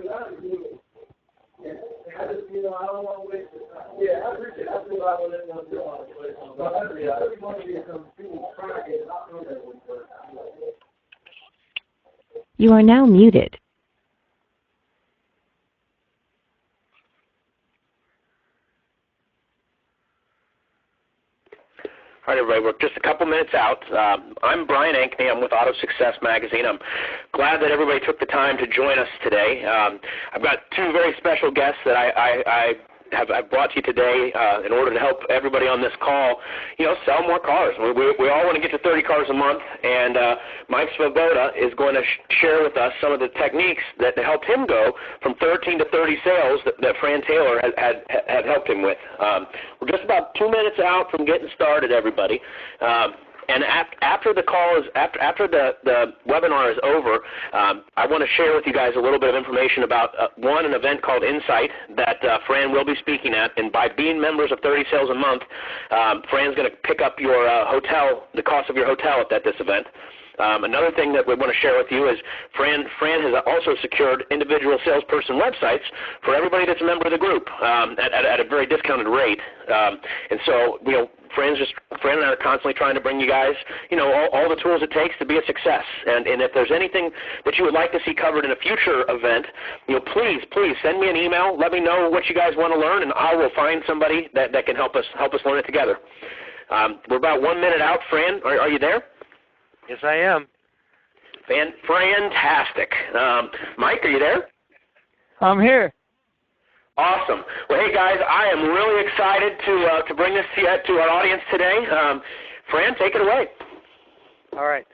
Yeah, I just, I don't want to waste the time. Yeah, I appreciate it. That's what I would end up doing. But I really want to get some people trying to not know that one first. You are now muted. All right, everybody, we're just a couple minutes out. I'm Brian Ankney. I'm with Auto Success Magazine. I'm glad that everybody took the time to join us today. I've got two very special guests that I've brought to you today in order to help everybody on this call, sell more cars. We all want to get to 30 cars a month, and Mike Svoboda is going to share with us some of the techniques that helped him go from 13 to 30 sales that Fran Taylor had helped him with. We're just about 2 minutes out from getting started, everybody. And after the webinar is over, I want to share with you guys a little bit of information about, an event called Insight that Fran will be speaking at. And by being members of 30 Sales a Month, Fran's going to pick up your the cost of your hotel at this event. Another thing that we want to share with you is Fran has also secured individual salesperson websites for everybody that's a member of the group at a very discounted rate. And so, Fran and I are constantly trying to bring you guys, all the tools it takes to be a success. And if there's anything that you would like to see covered in a future event, please send me an email. Let me know what you guys want to learn, and I will find somebody that can help us learn it together. We're about 1 minute out. Fran, are you there? Yes, I am. Fantastic. Mike, are you there? I'm here. Awesome. Well, hey, guys, I am really excited to bring this to our audience today. Fran, take it away. All right.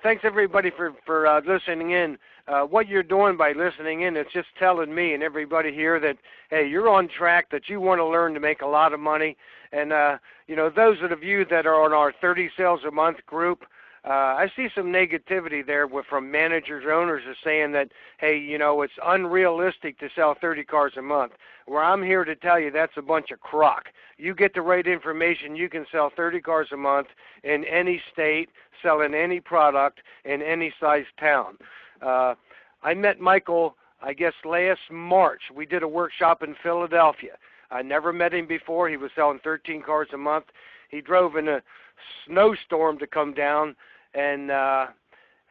Thanks, everybody, for listening in. What you're doing by listening in, it's just telling me and everybody here that, hey, you're on track, that you want to learn to make a lot of money. And, those of you that are on our 30 Sales a Month group, I see some negativity there from managers, owners are saying that, hey, it's unrealistic to sell 30 cars a month. Well, I'm here to tell you that's a bunch of crock. You get the right information, you can sell 30 cars a month in any state, sell in any product, in any size town. I met Michael, I guess, last March. We did a workshop in Philadelphia. I never met him before. He was selling 13 cars a month. He drove in a snowstorm to come down. And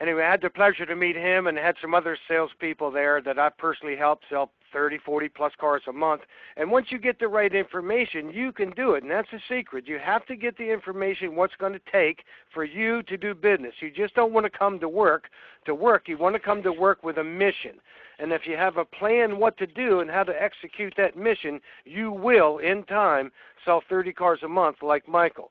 anyway, I had the pleasure to meet him and had some other salespeople there that I personally helped sell 30, 40-plus cars a month. And once you get the right information, you can do it, and that's the secret. You have to get the information what's going to take for you to do business. You just don't want to come to work. You want to come to work with a mission. And if you have a plan what to do and how to execute that mission, you will, in time, sell 30 cars a month like Michael.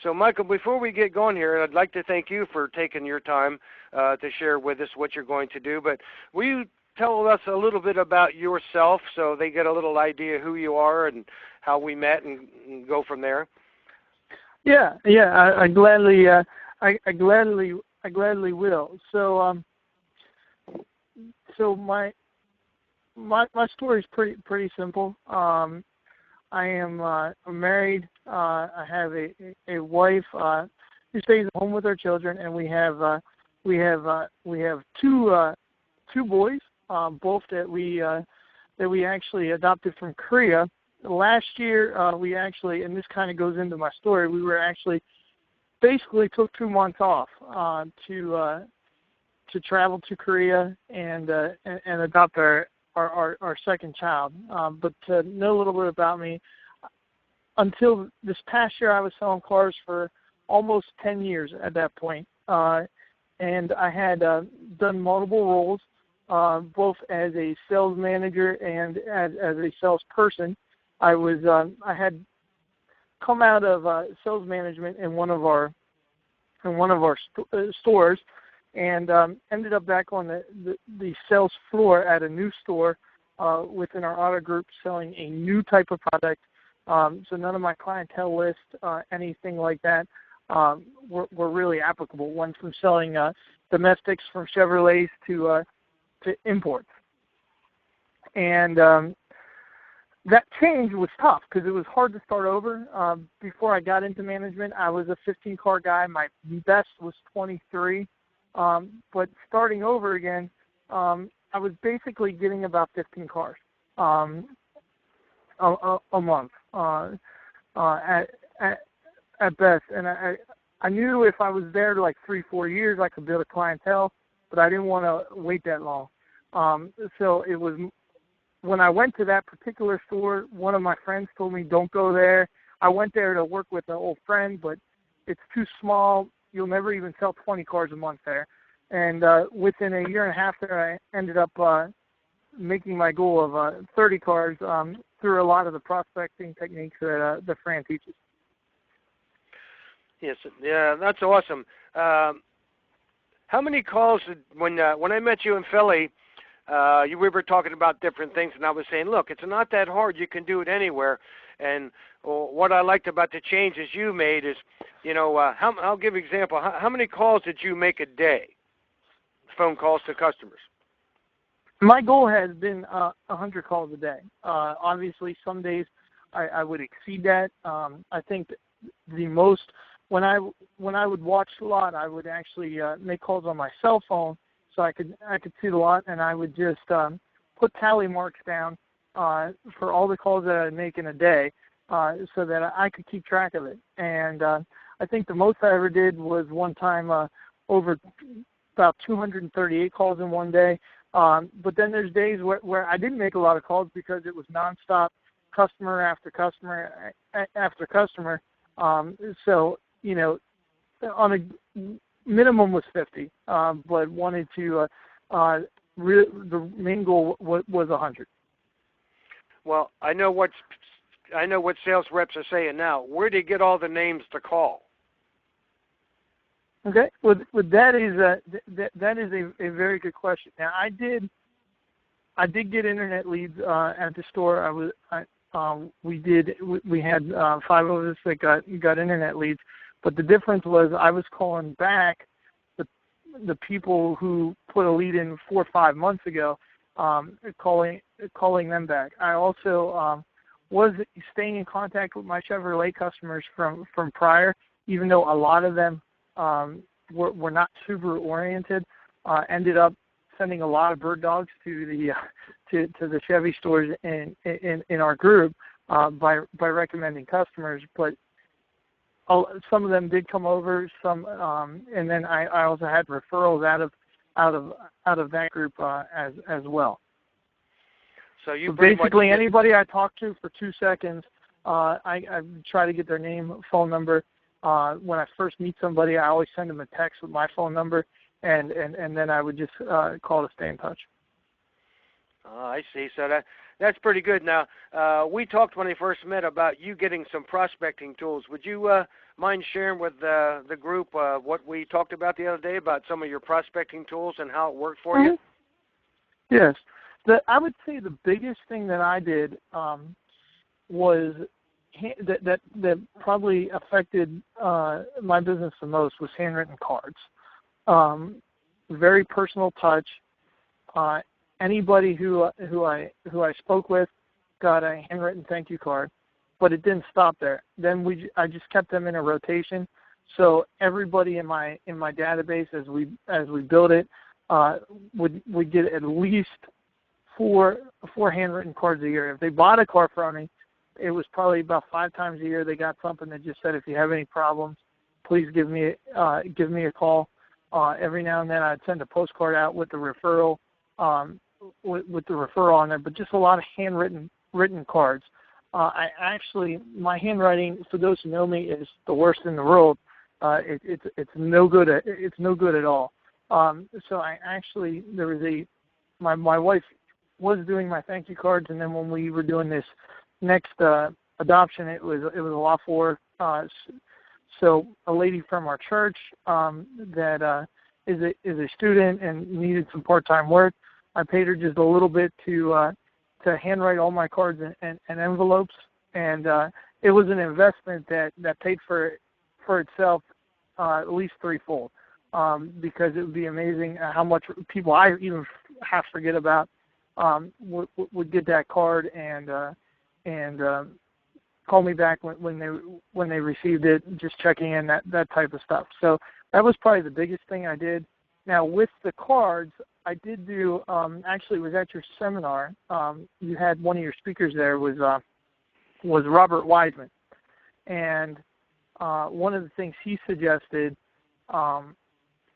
So, Michael, before we get going here, I'd like to thank you for taking your time to share with us what you're going to do. But will you tell us a little bit about yourself so they get a little idea who you are and how we met and go from there? Yeah, I gladly will. So my story is pretty simple. I am married. I have a wife who stays at home with our children, and we have two boys, both that we actually adopted from Korea. Last year, we actually, and this kind of goes into my story, we were actually basically took 2 months off to travel to Korea and adopt our second child. But to know a little bit about me, until this past year, I was selling cars for almost 10 years at that point. And I had done multiple roles, both as a sales manager and as a salesperson. I had come out of sales management in one of our stores, and ended up back on the sales floor at a new store within our auto group, selling a new type of product. So none of my clientele list, anything like that, were really applicable. Went from selling domestics from Chevrolets to imports. And that change was tough because it was hard to start over. Before I got into management, I was a 15-car guy. My best was 23. But starting over again, I was basically getting about 15 cars a month at best, and I knew if I was there like 3-4 years, I could build a clientele, but I didn't want to wait that long. So it was when I went to that particular store, one of my friends told me, don't go there. I went there to work with an old friend, but it's too small. You'll never even sell 20 cars a month there. And within a year and a half there, I ended up making my goal of 30 cars through a lot of the prospecting techniques that Fran teaches. Yes, yeah, that's awesome. How many calls when I met you in Philly? We were talking about different things, and I was saying, look, it's not that hard. You can do it anywhere. And what I liked about the changes you made is, I'll give an example. How many calls did you make a day? Phone calls to customers. My goal has been 100 calls a day. Obviously, some days I would exceed that. I think the most when I would watch the lot, I would actually make calls on my cell phone so I could see the lot, and I would just put tally marks down for all the calls that I'd make in a day, so that I could keep track of it. And I think the most I ever did was one time over about 238 calls in one day. But then there's days where I didn't make a lot of calls because it was nonstop, customer after customer after customer. So, on a minimum was 50, but wanted to, the main goal was 100. Well, I know what sales reps are saying now. Where do you get all the names to call? Okay, well that is a very good question. Now I did get internet leads at the store. We had 5 of us that got internet leads, but the difference was I was calling back the people who put a lead in 4 or 5 months ago, calling them back. I also was staying in contact with my Chevrolet customers from prior, even though a lot of them were not Subaru oriented. Ended up sending a lot of bird dogs to the Chevy stores in our group by recommending customers. But some of them did come over. Some and then I also had referrals out of that group as well. So you basically anybody I talk to for 2 seconds, I try to get their name, phone number. When I first meet somebody, I always send them a text with my phone number, and then I would just call to stay in touch. Oh, I see. So that's pretty good. Now, we talked when I first met about you getting some prospecting tools. Would you mind sharing with the group what we talked about the other day about some of your prospecting tools and how it worked for you? Yes. I would say the biggest thing that I did was that probably affected my business the most was handwritten cards. Very personal touch. Anybody who I spoke with got a handwritten thank you card, but it didn't stop there. Then I just kept them in a rotation. So everybody in my database as we build it would get at least four handwritten cards a year. If they bought a car from me, it was probably about 5 times a year they got something that just said, if you have any problems, please give me a call. Every now and then I'd send a postcard out with the referral with the referral on there, but just a lot of handwritten cards. My handwriting, for those who know me, is the worst in the world. It's no good. It's no good at all. So there was my wife was doing my thank you cards, and then when we were doing this next adoption, it was a lot for. So a lady from our church that is a student and needed some part-time work, I paid her just a little bit to handwrite all my cards and envelopes, and it was an investment that paid for itself at least threefold, because it would be amazing how much people I even half forget about would get that card and call me back when they received it, just checking in, that type of stuff. So that was probably the biggest thing I did. Now, with the cards, I did do, actually, it was at your seminar. You had one of your speakers there was Robert Wiseman. And one of the things he suggested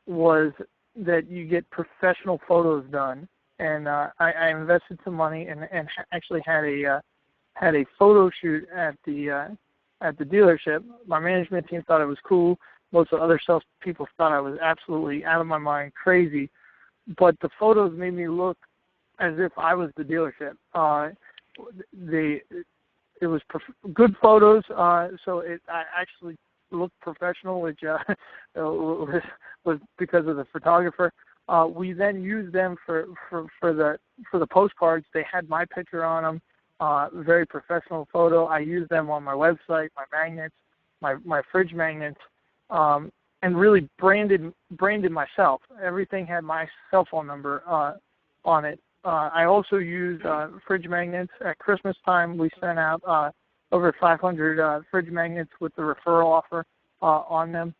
was that you get professional photos done. And I invested some money and actually had a photo shoot at the dealership. My management team thought it was cool. Most of the other sales people thought I was absolutely out of my mind, crazy. But the photos made me look as if I was the dealership. It was good photos, so I actually looked professional, which was because of the photographer. We then used them for the postcards. They had my picture on them, very professional photo. I used them on my website, my magnets, my fridge magnets, and really branded myself. Everything had my cell phone number on it. I also used fridge magnets. At Christmas time, we sent out over 500 fridge magnets with the referral offer on them.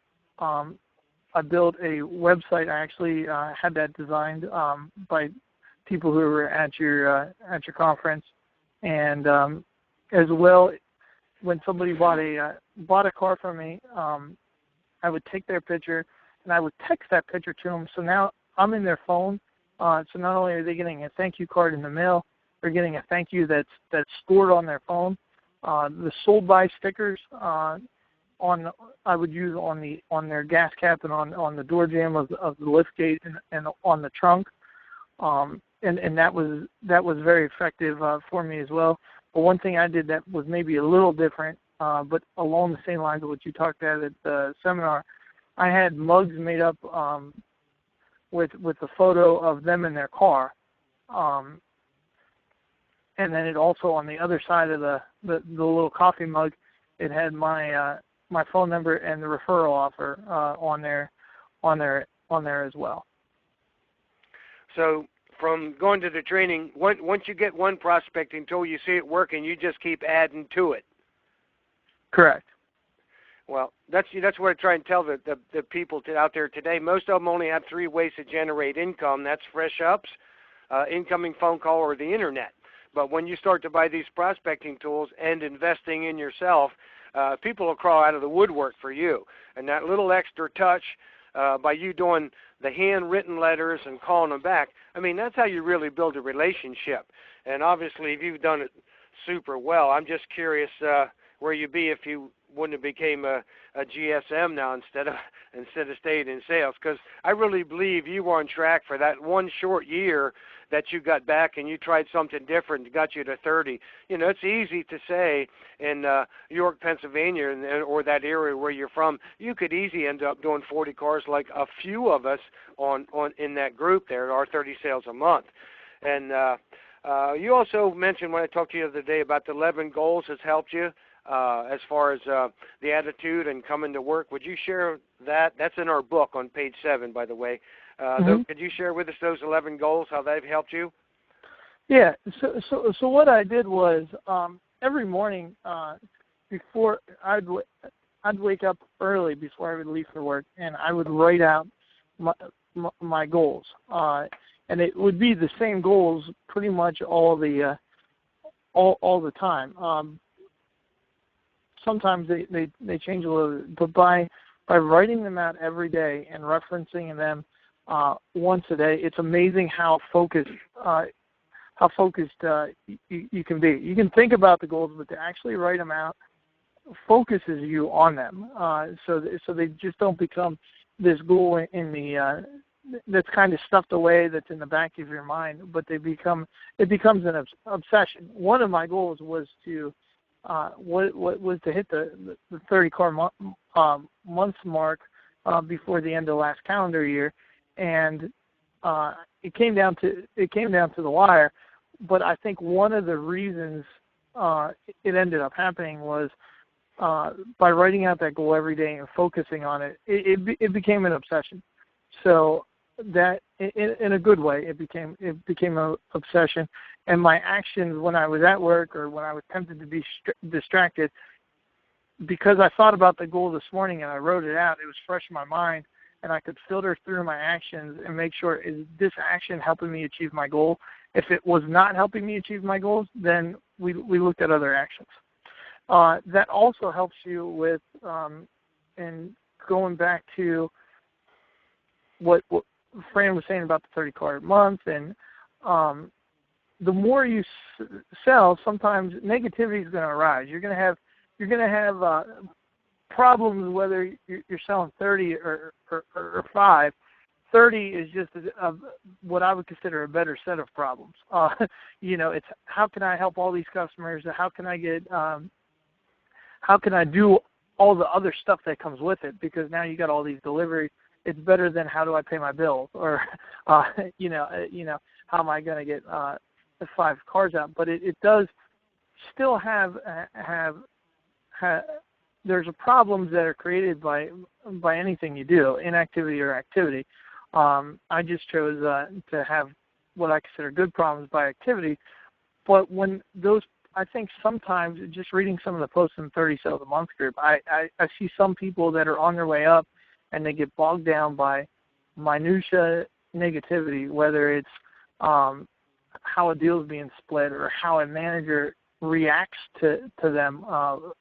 I built a website. I actually had that designed by people who were at your conference, and as well, when somebody bought a car from me, I would take their picture and I would text that picture to them. So now I'm in their phone. So not only are they getting a thank you card in the mail, they're getting a thank you that's stored on their phone. The sold by stickers I would use on their gas cap and on the door jamb of the lift gate and on the trunk. And that was very effective for me as well. But one thing I did that was maybe a little different, but along the same lines of what you talked at the seminar, I had mugs made up with a photo of them in their car, and then it also on the other side of the little coffee mug, it had my phone number and the referral offer on there as well. So from going to the training, once you get one prospecting tool, you see it working, you just keep adding to it. Correct. Well, that's what I try and tell the people out there today. Most of them only have 3 ways to generate income. That's fresh ups, incoming phone call, or the internet. But when you start to buy these prospecting tools and investing in yourself, people will crawl out of the woodwork for you. And that little extra touch by you doing the handwritten letters and calling them back, I mean, that's how you really build a relationship. And obviously, if you've done it super well, I'm just curious where you'd be if you wouldn't have became a GSM now instead of staying in sales, because I really believe you were on track for that one short year that you got back and you tried something different, got you to 30. You know, it's easy to say in York, Pennsylvania, or that area where you're from, you could easily end up doing 40 cars like a few of us on in that group there, our 30 sales a month. And you also mentioned when I talked to you the other day about the 11 goals has helped you. As far as the attitude and coming to work. Would you share that? That's in our book on page 7, by the way. Could you share with us those 11 goals, how they've helped you? Yeah. So what I did was every morning before I'd wake up early before I would leave for work, and I would write out my goals, and it would be the same goals pretty much all the time. Sometimes they change a little bit, but by writing them out every day and referencing them once a day, it's amazing how focused you can be. You can think about the goals, but to actually write them out focuses you on them. So they just don't become this goal in the that's kind of stuffed away, that's in the back of your mind, but it becomes an obsession. One of my goals was to was to hit the 30 car months mark before the end of last calendar year, and it came down to the wire. But I think one of the reasons it ended up happening was by writing out that goal every day and focusing on it, it became an obsession. So that in a good way, it became an obsession. And my actions when I was at work or when I was tempted to be distracted, because I thought about the goal this morning and I wrote it out, it was fresh in my mind, and I could filter through my actions and make sure, is this action helping me achieve my goal? If it was not helping me achieve my goals, then we looked at other actions. That also helps you with, and going back to what Fran was saying about the 30 car a month, and the more you sell, sometimes negativity is going to arise. You're going to have problems whether you're selling 30 or 5. 30 is just what I would consider a better set of problems. It's how can I help all these customers? How can I do all the other stuff that comes with it? Because now you got all these deliveries. It's better than how do I pay my bills, or how am I going to get 5 cars out? But it does still have there's problems that are created by anything you do, inactivity or activity. I just chose to have what I consider good problems by activity. But when those, I think sometimes just reading some of the posts in the 30 Sales a Month group, I see some people that are on their way up and they get bogged down by minutia negativity, whether it's how a deal is being split or how a manager reacts to them,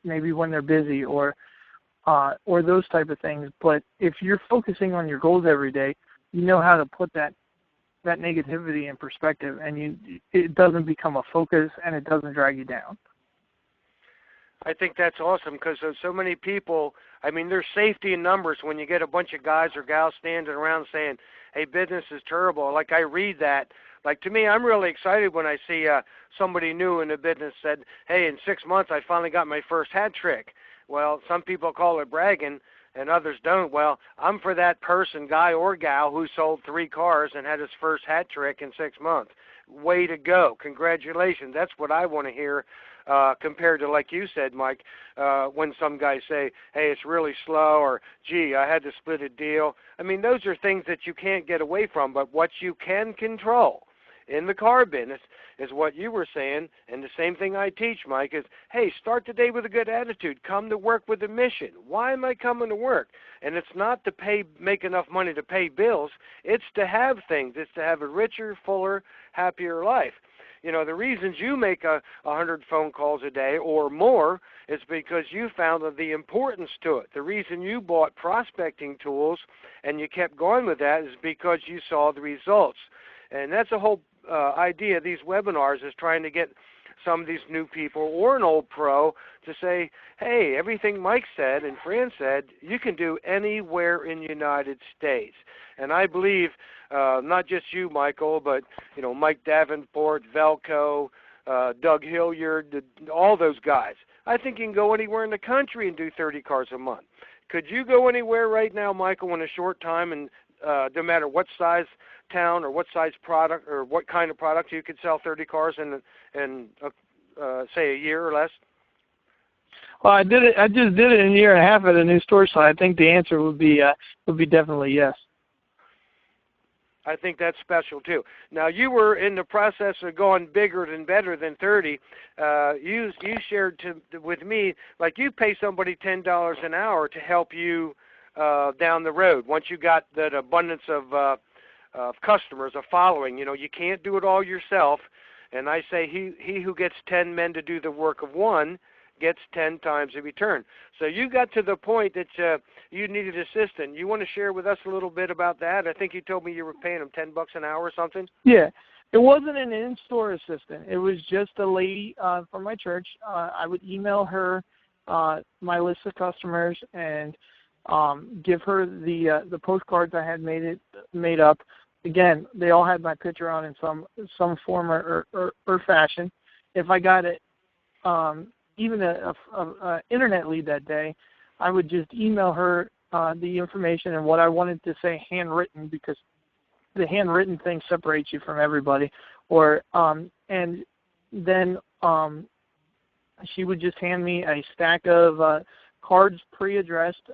maybe when they're busy or those type of things. But if you're focusing on your goals every day, you know how to put that negativity in perspective, and it doesn't become a focus and it doesn't drag you down. I think that's awesome because there's so many people. I mean, there's safety in numbers when you get a bunch of guys or gals standing around saying, hey, business is terrible. Like, I read that. Like, to me, I'm really excited when I see somebody new in the business said, hey, in 6 months I finally got my first hat trick. Well, some people call it bragging and others don't. Well, I'm for that person, guy or gal, who sold 3 cars and had his first hat trick in 6 months. Way to go. Congratulations. That's what I want to hear. Compared to, like you said, Mike, when some guys say, hey, it's really slow, or, gee, I had to split a deal. I mean, those are things that you can't get away from, but what you can control in the car business is what you were saying, and the same thing I teach, Mike, is, hey, start the day with a good attitude. Come to work with a mission. Why am I coming to work? And it's not to make enough money to pay bills. It's to have things. It's to have a richer, fuller, happier life. You know, the reasons you make 100 phone calls a day or more is because you found the importance to it. The reason you bought prospecting tools and you kept going with that is because you saw the results. And that's the whole idea of these webinars, is trying to get some of these new people or an old pro to say, hey, everything Mike said and Fran said, you can do anywhere in the United States. And I believe not just you, Michael, but, you know, Mike Davenport, Velco, Doug Hilliard, all those guys. I think you can go anywhere in the country and do 30 cars a month. Could you go anywhere right now, Michael, in a short time, and no matter what size town or what size product or what kind of product, you could sell 30 cars in say a year or less? Well, I just did it in a year and a half at a new store, so I think the answer would be definitely yes. I think that's special too. Now, you were in the process of going bigger and better than 30. You shared with me, like, you pay somebody $10 an hour to help you down the road. Once you got that abundance of customers, a following, you know, you can't do it all yourself. And I say he who gets 10 men to do the work of one gets 10 times the return. So you got to the point that you needed an assistant. You want to share with us a little bit about that? I think you told me you were paying him $10 an hour or something. Yeah, it wasn't an in-store assistant. It was just a lady from my church. I would email her my list of customers and give her the postcards I had made up. Again, they all had my picture on in some form or fashion. If I got it, even a internet lead that day, I would just email her the information and what I wanted to say handwritten, because the handwritten thing separates you from everybody. Or and then she would just hand me a stack of cards pre-addressed,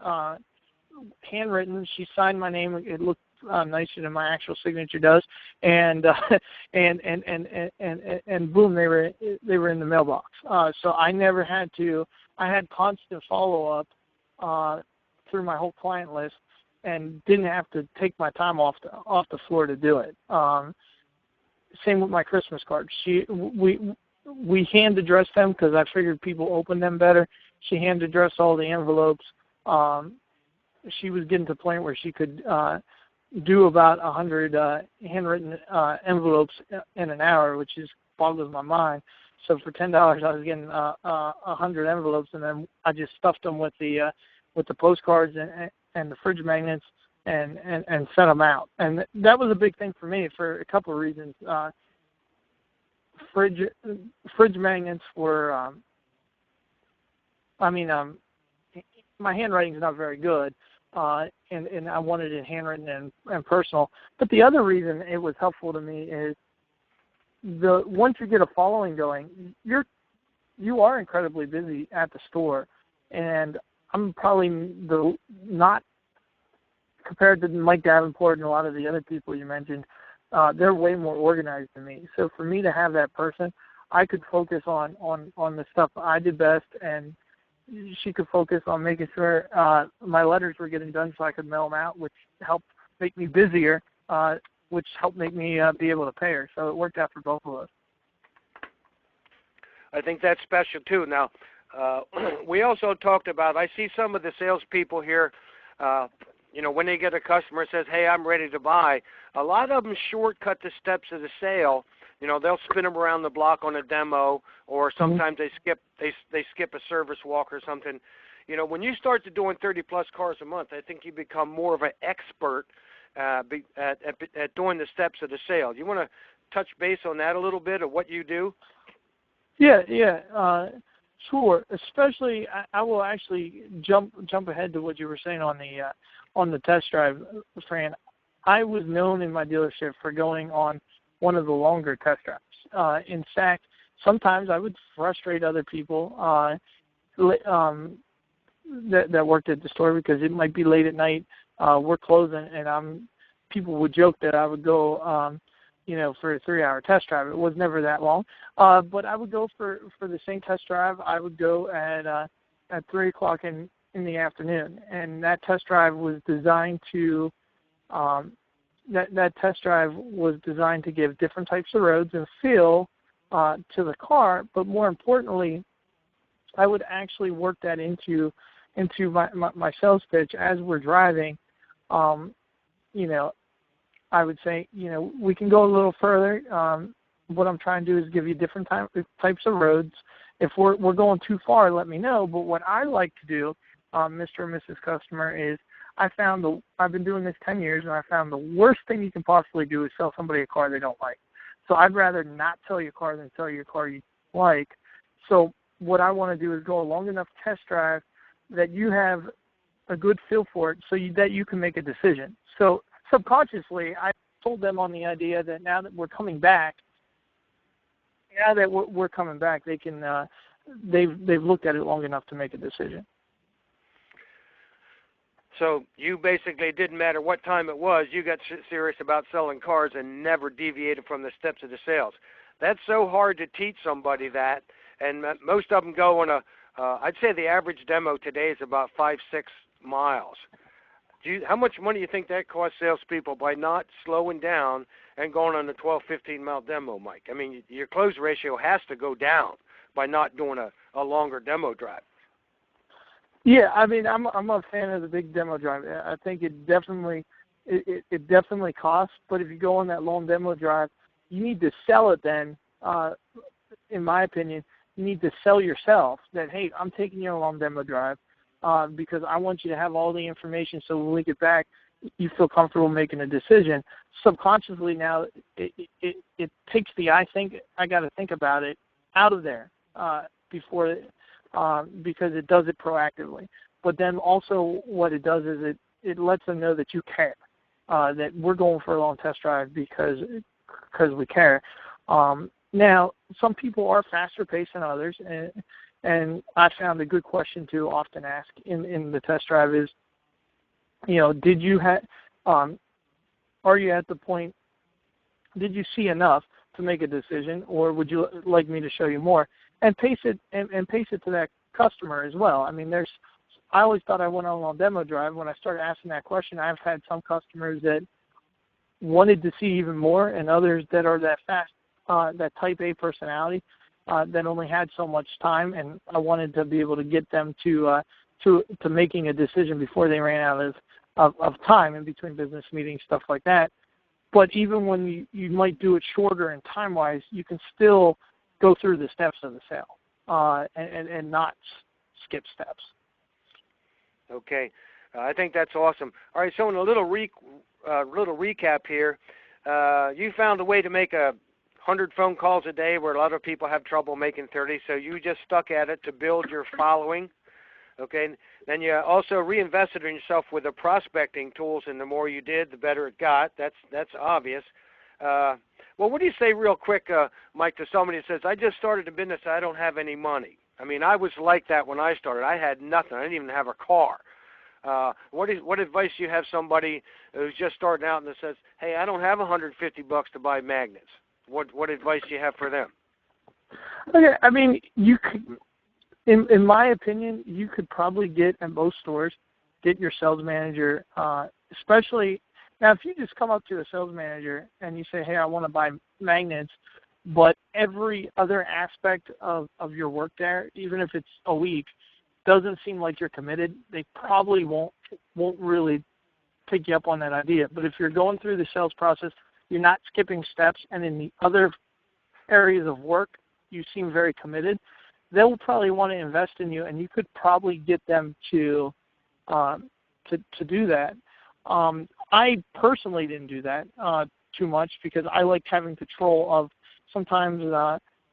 handwritten. She signed my name. It looked nicer than my actual signature does, and boom, they were in the mailbox. So I never had to. I had constant follow up through my whole client list, and didn't have to take my time off the floor to do it. Same with my Christmas cards. We hand addressed them because I figured people open them better. She hand addressed all the envelopes. She was getting to the point where she could do about 100 handwritten envelopes in an hour, which is boggles my mind. So for $10, I was getting 100 envelopes, and then I just stuffed them with the postcards and the fridge magnets and sent them out. And that was a big thing for me for a couple of reasons. Fridge magnets were, my handwriting is not very good, and I wanted it handwritten and personal. But the other reason it was helpful to me is once you get a following going, you are incredibly busy at the store, and I'm probably not compared to Mike Davenport and a lot of the other people you mentioned. They're way more organized than me. So for me to have that person, I could focus on the stuff I did best, and she could focus on making sure my letters were getting done so I could mail them out, which helped make me busier, which helped make me be able to pay her. So it worked out for both of us. I think that's special, too. Now, we also talked about, I see some of the salespeople here, when they get a customer that says, hey, I'm ready to buy, a lot of them shortcut the steps of the sale. They'll spin them around the block on a demo, or sometimes they skip a service walk or something. When you start to doing 30-plus cars a month, I think you become more of an expert at doing the steps of the sale. Do you want to touch base on that a little bit, of what you do? Yeah, sure. Especially, I will actually jump ahead to what you were saying on the test drive, Fran. I was known in my dealership for going on one of the longer test drives. In fact, sometimes I would frustrate other people that worked at the store because it might be late at night. We're closing, and people would joke that I would go, for a 3-hour test drive. It was never that long, but I would go for the same test drive. I would go at 3 o'clock in the afternoon, and that test drive was designed to that test drive was designed to give different types of roads and feel to the car. But more importantly, I would actually work that into my sales pitch as we're driving. I would say, we can go a little further. What I'm trying to do is give you different types of roads. If we're going too far, let me know. But what I like to do, Mr. and Mrs. Customer, is I've been doing this 10 years, and I found the worst thing you can possibly do is sell somebody a car they don't like. So I'd rather not sell you a car than sell you a car you like. So what I want to do is go a long enough test drive that you have a good feel for it so that you can make a decision. So subconsciously, I told them on the idea that now that we're coming back, they can they've looked at it long enough to make a decision. So you basically, didn't matter what time it was, you got serious about selling cars and never deviated from the steps of the sales. That's so hard to teach somebody that, and most of them go on I'd say the average demo today is about 5-6 miles. How much money do you think that costs salespeople by not slowing down and going on a 12-15 mile demo, Mike? I mean, your close ratio has to go down by not doing a longer demo drive. Yeah, I mean, I'm a fan of the big demo drive. I think it definitely costs, but if you go on that long demo drive, you need to sell it then. In my opinion, you need to sell yourself that, hey, I'm taking you on a long demo drive because I want you to have all the information so when we get back, you feel comfortable making a decision. Subconsciously now, it takes the I got to think about it out of there before because it does it proactively. But then also what it does is it lets them know that you care, that we're going for a long test drive because we care. Now, some people are faster paced than others, and I found a good question to often ask in the test drive is, did you are you at the point, did you see enough to make a decision, or would you like me to show you more? And pace it to that customer as well. I mean, I always thought I went on a demo drive. When I started asking that question, I've had some customers that wanted to see even more, and others that are that fast, that type A personality that only had so much time, and I wanted to be able to get them to making a decision before they ran out of time in between business meetings, stuff like that. But even when you might do it shorter and time-wise, you can still go through the steps of the sale and not skip steps. Okay. I think that's awesome. All right, so in a little recap here, you found a way to make 100 phone calls a day where a lot of people have trouble making 30, so you just stuck at it to build your following. Okay, then you also reinvested in yourself with the prospecting tools, and the more you did, the better it got. That's obvious. Well, what do you say real quick, Mike, to somebody that says, I just started a business, I don't have any money? I mean, I was like that when I started. I had nothing. I didn't even have a car. What advice do you have somebody who's just starting out and that says, hey, I don't have $150 to buy magnets? What advice do you have for them? Okay, I mean, you could, in my opinion, you could probably get at most stores, get your sales manager, especially now if you just come up to a sales manager and you say, hey, I want to buy magnets, but every other aspect of your work there, even if it's a week, doesn't seem like you're committed, they probably won't really pick you up on that idea. But if you're going through the sales process, you're not skipping steps, and in the other areas of work, you seem very committed, they'll probably want to invest in you, and you could probably get them to do that. I personally didn't do that too much because I liked having control of. Sometimes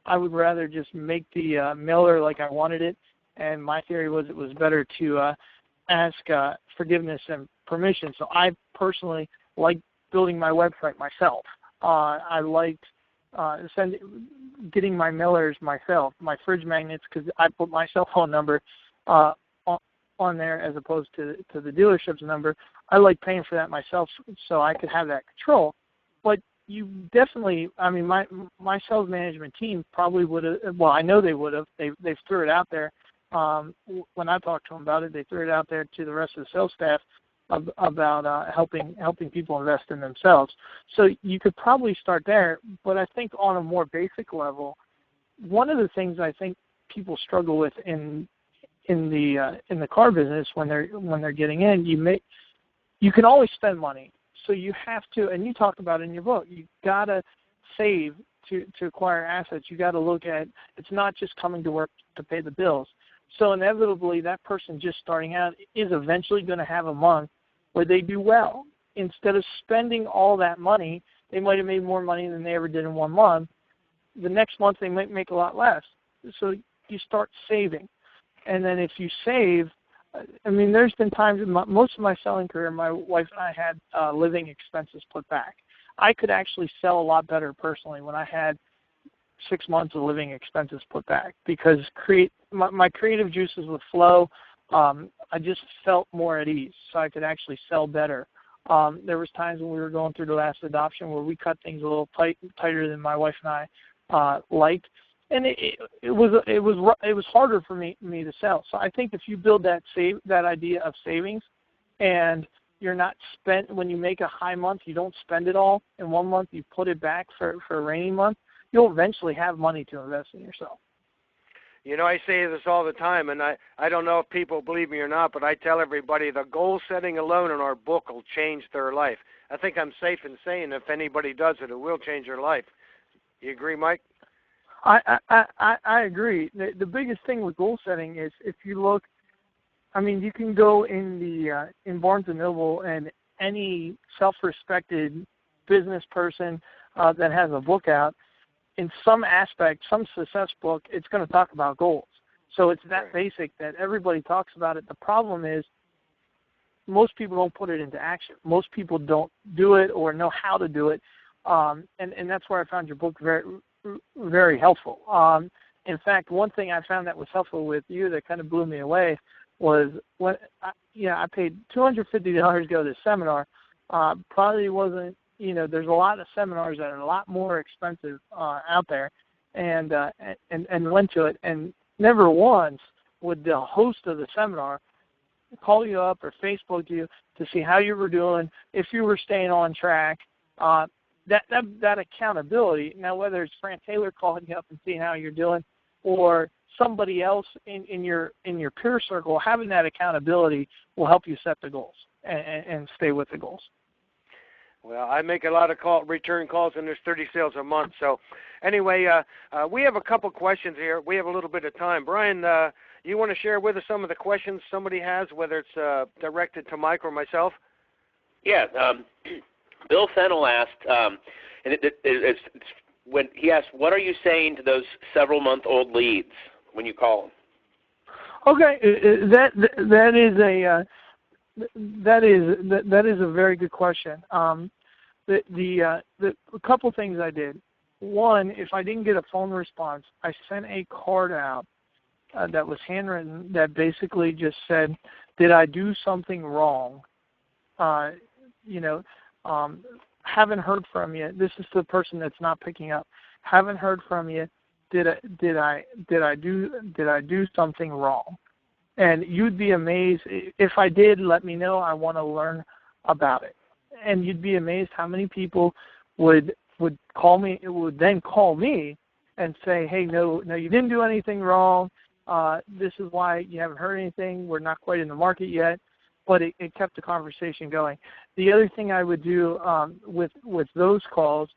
I would rather just make the mailer like I wanted it, and my theory was it was better to ask forgiveness and permission. So I personally liked building my website myself. I liked getting my mailers myself, my fridge magnets, because I put my cell phone number on there as opposed to the dealership's number. I like paying for that myself so I could have that control. But you definitely, I mean, my sales management team probably would have, well, I know they would have. They threw it out there. When I talked to them about it, they threw it out there to the rest of the sales staff about helping people invest in themselves. So you could probably start there, but I think on a more basic level, one of the things I think people struggle with in the car business when they're getting in, you can always spend money. So you have to, and you talk about it in your book, you gotta save to acquire assets. You gotta look at, it's not just coming to work to pay the bills. So inevitably that person just starting out is eventually going to have a month where they do well. Instead of spending all that money, they might have made more money than they ever did in 1 month. The next month they might make a lot less. So you start saving. And then if you save, I mean, there's been times in most of my selling career, my wife and I had living expenses put back. I could actually sell a lot better personally when I had 6 months of living expenses put back because my creative juices would flow. I just felt more at ease, so I could actually sell better. There was times when we were going through the last adoption where we cut things a little tighter than my wife and I liked. And it was harder for me to sell. So I think if you build that idea of savings, and you're not when you make a high month, you don't spend it all in 1 month. You put it back for a rainy month. You'll eventually have money to invest in yourself. You know, I say this all the time, and I don't know if people believe me or not, but I tell everybody the goal setting alone in our book will change their life. I think I'm safe in saying if anybody does it, it will change their life. You agree, Mike? I agree. The biggest thing with goal setting is if you look, I mean, you can go in Barnes & Noble, and any self-respected business person that has a book out, in some aspect, some success book, it's going to talk about goals. So it's that basic that everybody talks about it. The problem is most people don't put it into action. Most people don't do it or know how to do it. And that's where I found your book very, very helpful. In fact, one thing I found that was helpful with you that kind of blew me away was when I paid $250 to go to this seminar. Probably wasn't, there's a lot of seminars that are a lot more expensive out there, and went to it, and never once would the host of the seminar call you up or Facebook you to see how you were doing, if you were staying on track. That accountability. Now, whether it's Fran Taylor calling you up and seeing how you're doing, or somebody else in your peer circle, having that accountability will help you set the goals and stay with the goals. Well, I make a lot of return calls, and there's 30 sales a month. So anyway, we have a couple questions here. We have a little bit of time. Brian, you want to share with us some of the questions somebody has, whether it's directed to Mike or myself? Yeah. Bill Fennell asked, and it's when he asked, what are you saying to those several-month-old leads when you call them? Okay, that is a very good question. The a couple things I did. One, if I didn't get a phone response, I sent a card out that was handwritten that basically just said, "Did I do something wrong? Haven't heard from you." This is the person that's not picking up. Haven't heard from you. Did I do something wrong? And you'd be amazed. If I did, let me know. I want to learn about it. And you'd be amazed how many people would call me. Would then call me and say, "Hey, no, you didn't do anything wrong. This is why you haven't heard anything. We're not quite in the market yet." But it kept the conversation going. The other thing I would do with those calls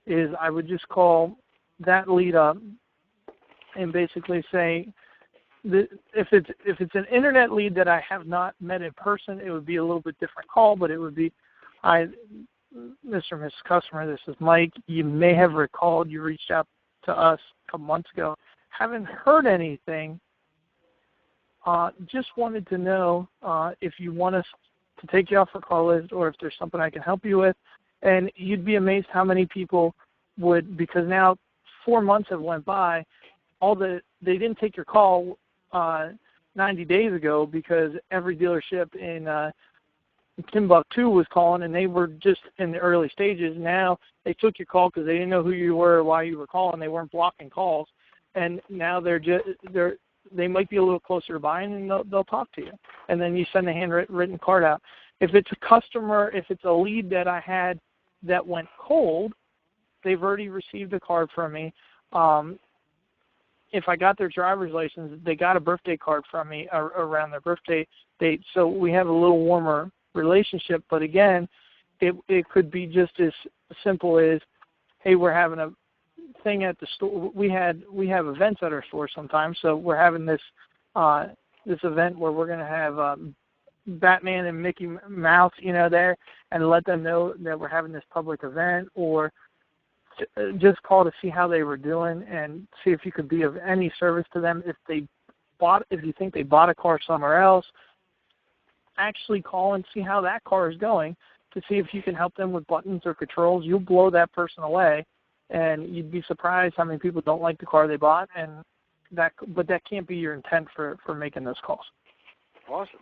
is I would just call that lead up and basically say, if it's an internet lead that I have not met in person, it would be a little bit different call, but it would be, "Hi, Mr. and Mrs. Customer, this is Mike. You may have recalled you reached out to us a couple months ago. Haven't heard anything. Just wanted to know if you want us to take you off the call list or if there's something I can help you with." And you'd be amazed how many people would, because now 4 months have went by, they didn't take your call 90 days ago because every dealership in Timbuktu was calling, and they were just in the early stages. Now they took your call because they didn't know who you were or why you were calling. They weren't blocking calls, and now they might be a little closer to buying, and they'll talk to you. And then you send a handwritten card out. If it's a customer, if it's a lead that I had that went cold, they've already received a card from me. If I got their driver's license, they got a birthday card from me around their birthday date. So we have a little warmer relationship. But again, it could be just as simple as, "Hey, we're having a thing at the store." We have events at our store sometimes, so we're having this event where we're going to have Batman and Mickey Mouse, there, and let them know that we're having this public event, or just call to see how they were doing and see if you could be of any service to them. If you think they bought a car somewhere else, actually call and see how that car is going to see if you can help them with buttons or controls. You'll blow that person away. And you'd be surprised how many people don't like the car they bought, but that can't be your intent for making those calls. Awesome.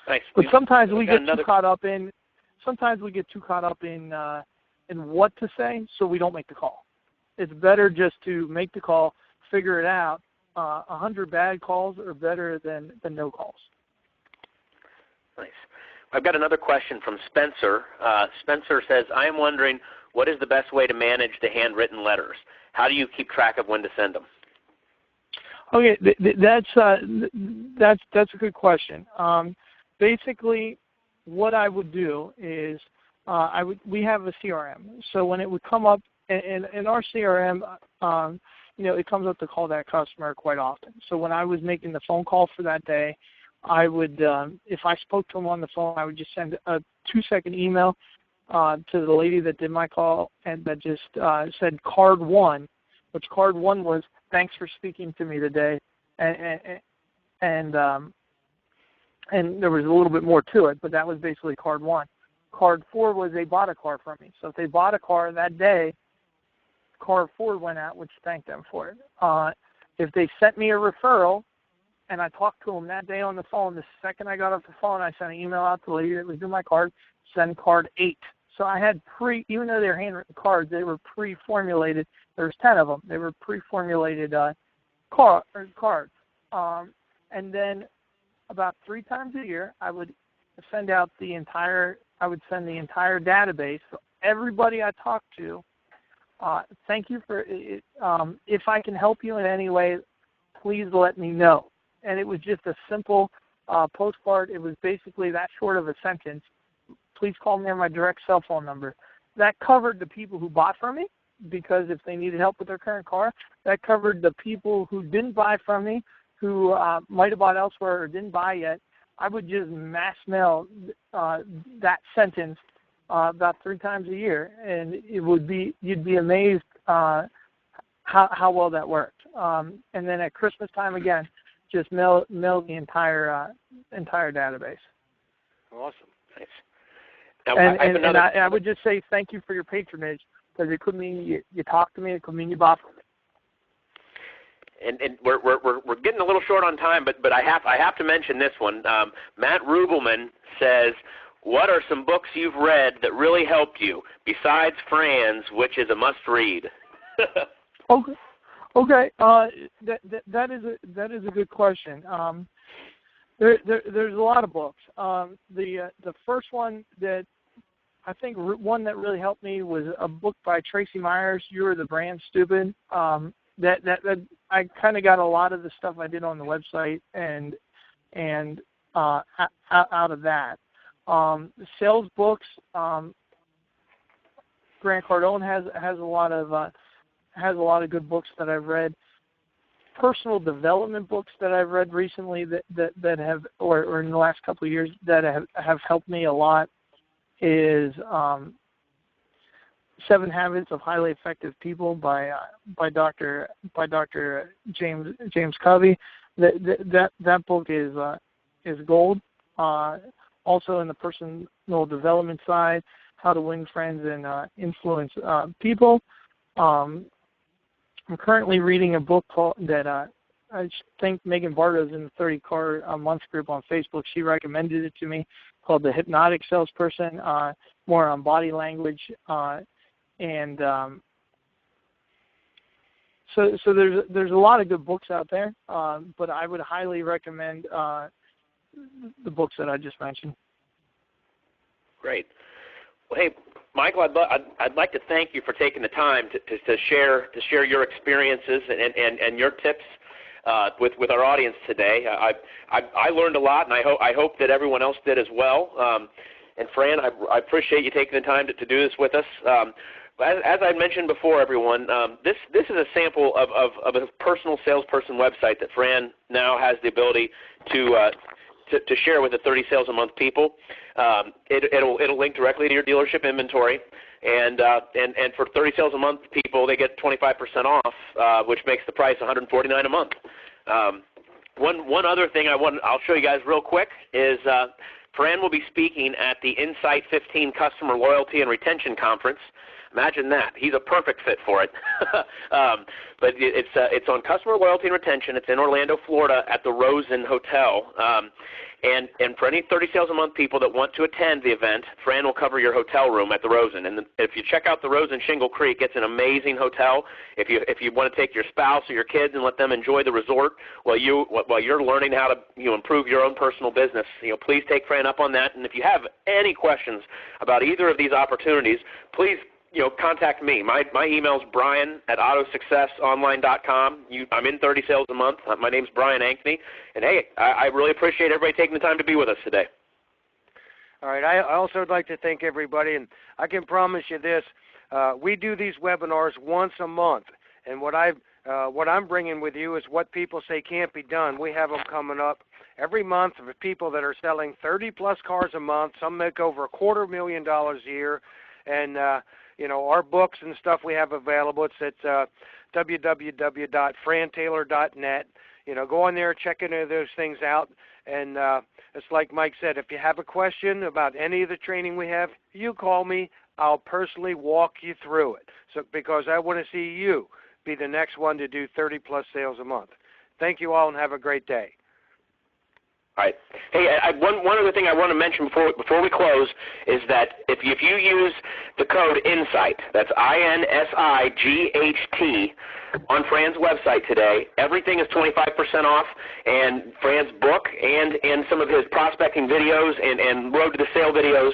Nice. But sometimes we get too caught up in what to say, so we don't make the call. It's better just to make the call, figure it out. 100 bad calls are better than no calls. Nice. I've got another question from Spencer. Spencer says, "I am wondering, what is the best way to manage the handwritten letters? How do you keep track of when to send them?" Okay, that's a good question. Basically, what I would do is we have a CRM. So when it would come up in our CRM, it comes up to call that customer quite often. So when I was making the phone call for that day, I would, if I spoke to them on the phone, I would just send a 2-second email to the lady that did my call, and that just said card 1, which card 1 was, "Thanks for speaking to me today," and there was a little bit more to it, but that was basically card 1. Card 4 was they bought a car from me. So if they bought a car that day, card 4 went out, which thanked them for it. If they sent me a referral, and I talked to them that day on the phone, the second I got off the phone, I sent an email out to the lady that was doing my card, send card 8. So I had even though they're handwritten cards, they were pre-formulated. There was 10 of them. They were pre-formulated cards. And then about 3 times a year, I would send out the entire database. So everybody I talk to, thank you for it. If I can help you in any way, please let me know. And it was just a simple postcard. It was basically that short of a sentence. Please call me on my direct cell phone number. That covered the people who bought from me, because if they needed help with their current car, that covered the people who didn't buy from me, who might have bought elsewhere or didn't buy yet. I would just mass mail that sentence about 3 times a year, and you'd be amazed how well that worked. And then at Christmas time again, just mail the entire database. Awesome, nice. Now, and I would just say thank you for your patronage, because it could mean you talked to me, it could mean you bought from me. And we're getting a little short on time, but I have to mention this one. Matt Rubelman says, "What are some books you've read that really helped you besides Fran's, which is a must-read?" Okay. That is a good question. There's a lot of books. The first one that I think one that really helped me was a book by Tracy Myers, "You Are the Brand Stupid." That I kind of got a lot of the stuff I did on the website and out of that. Sales books. Grant Cardone has a lot of good books that I've read. Personal development books that I've read recently that have or in the last couple of years that have helped me a lot is 7 Habits of Highly Effective People by Dr. James Covey. That book is gold. Also in the personal development side, How to Win Friends and Influence People. I'm currently reading a book that I think Megan Barto's in the 30 Car a Month group on Facebook. She recommended it to me, called The Hypnotic Salesperson, more on body language. And so there's a lot of good books out there, but I would highly recommend the books that I just mentioned. Great. Well, hey, Michael, I'd like to thank you for taking the time to share your experiences and your tips with our audience today. I learned a lot, and I hope that everyone else did as well. And Fran, I appreciate you taking the time to do this with us. As I mentioned before, everyone, this is a sample of a personal salesperson website that Fran now has the ability to share with the 30 Sales a Month people. It'll link directly to your dealership inventory, and for 30 Sales a Month people, they get 25% off, which makes the price $149 a month. One other thing I'll show you guys real quick is Fran will be speaking at the Insight 15 Customer Loyalty and Retention Conference. Imagine that. He's a perfect fit for it. But it's on customer loyalty and retention. It's in Orlando, Florida at the Rosen Hotel. And for any 30 Sales a Month people that want to attend the event, Fran will cover your hotel room at the Rosen. And if you check out the Rosen Shingle Creek, it's an amazing hotel. If you want to take your spouse or your kids and let them enjoy the resort while you're learning how to improve your own personal business, please take Fran up on that. And if you have any questions about either of these opportunities, please contact me. My email is brian@autosuccessonline.com. I'm in 30 Sales a Month. My name's Brian Ankney. And, hey, I really appreciate everybody taking the time to be with us today. All right. I also would like to thank everybody, and I can promise you this. We do these webinars once a month, and what I'm bringing with you is what people say can't be done. We have them coming up every month for people that are selling 30-plus cars a month. Some make over $250,000 a year, and our books and stuff we have available. It's at www.frantaylor.net. Go on there, check any of those things out. And it's like Mike said, if you have a question about any of the training we have, you call me. I'll personally walk you through it. So because I want to see you be the next one to do 30-plus sales a month. Thank you all and have a great day. All right. Hey, one other thing I want to mention before we close is that if you use the code INSIGHT, that's INSIGHT, on Fran's website today, everything is 25% off, and Fran's book and some of his prospecting videos and Road to the Sale videos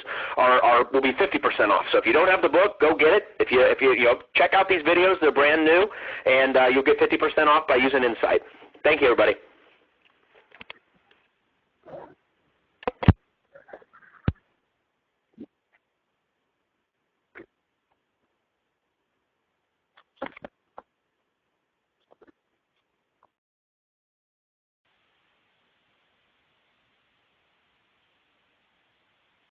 will be 50% off. So if you don't have the book, go get it. If you check out these videos, they're brand new, and you'll get 50% off by using INSIGHT. Thank you, everybody.